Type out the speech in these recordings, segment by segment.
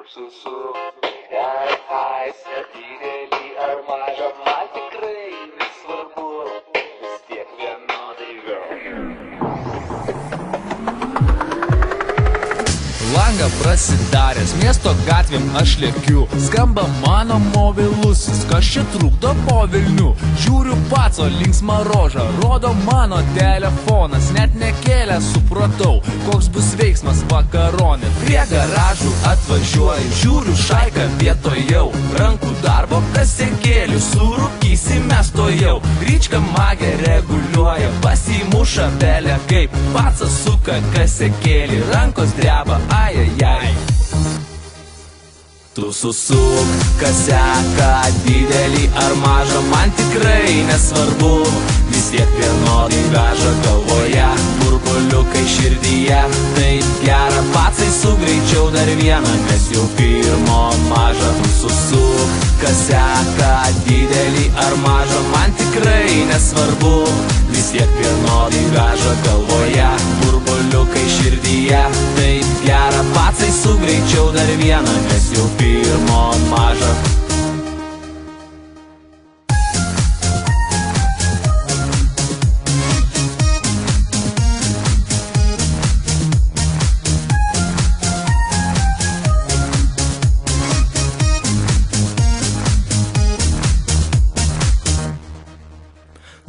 Susuk, ar paisę didelį ar mažą, man tikrai nesvarbu, vis tiek vienodai Langą prasidaręs, miesto gatvėm aš lėkiu. Skamba mano mobilusis, kas čia trukdo po Vilnių. Žiūriu paco linksmą rožą, rodo mano telefonas. Net nekėlę supratau, koks bus veiksmas vakaronė. Prie garažų atvažiuoju, žiūriu šaiką vietojau. Rankų darbo kasekėlių, surūkysime stojau. Ryčka magė reguliuoja, pasimuša belė kaip. Pacas suka kasekėlį, rankos dreba, ajajaj. Tu susuk, kas seka, didelį ar mažą, man tikrai nesvarbu. Vis tiek vienodai veža galvoje, burbuliukai širdyje. Taip gera, pacai sugreičiau dar vieną, nes jau pirmo maža. Tu susuk, kas seka, didelį ar mažą, man tikrai nesvarbu. Vis tiek vienodai veža galvoje, burbuliukai širdyje. Taip gera, pacai sugreičiau dar vieną, nes jau pirmo maža.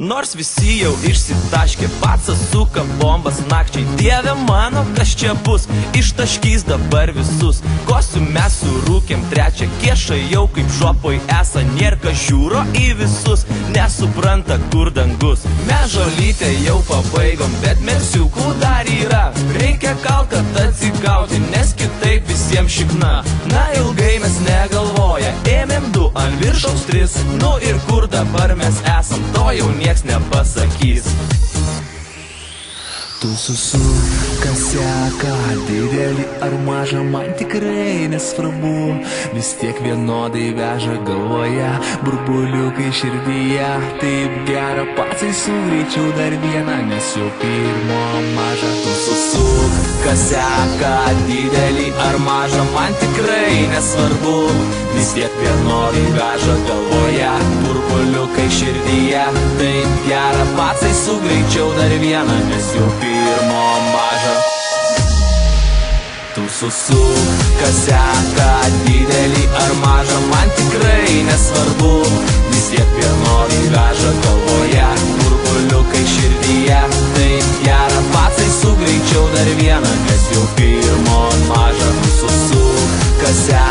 Nors visi jau išsitaškė, pacas suka bombas nakčiai. Dieve mano, kas čia bus, ištaškys dabar visus. Kosiu mes surūkėm trečią kiešą, jau kaip žopoj esa. Nėrka žiūro į visus, nesupranta kur dangus. Mes žolytę jau pabaigom, bet mersiukų dar yra. Reikia gal kad atsigauti, nes kitaip visiems šikna. Na ilgai mes negalvoja, ėmėm du ant viršaus tris. Nu ir kur dabar mes esam, to jau nieks nepasakys. Tu susuk, kas seka, didelį ar mažą, man tikrai nesvarbu. Vis tiek vienodai veža galvoje, burbuliukai širdyje. Taip gera, pacai sugreičiau dar vieną, nes jau pirmo maža. Tu susuk, kas seka, didelį ar mažą, man tikrai nesvarbu. Vis tiek vienodai veža galvoje, burbuliukai širdyje. Taip gera, pacai sugreičiau dar vieną, nes jau pirmo maža. Tu susuk, kas seka, didelį ar mažą, man tikrai nesvarbu. Vis tiek vienodai veža galvoje, burbuliukai širdyje. Taip gera, pacai sugreičiau dar vieną, nes jau pirmo maža. Tu susuk, kas seka,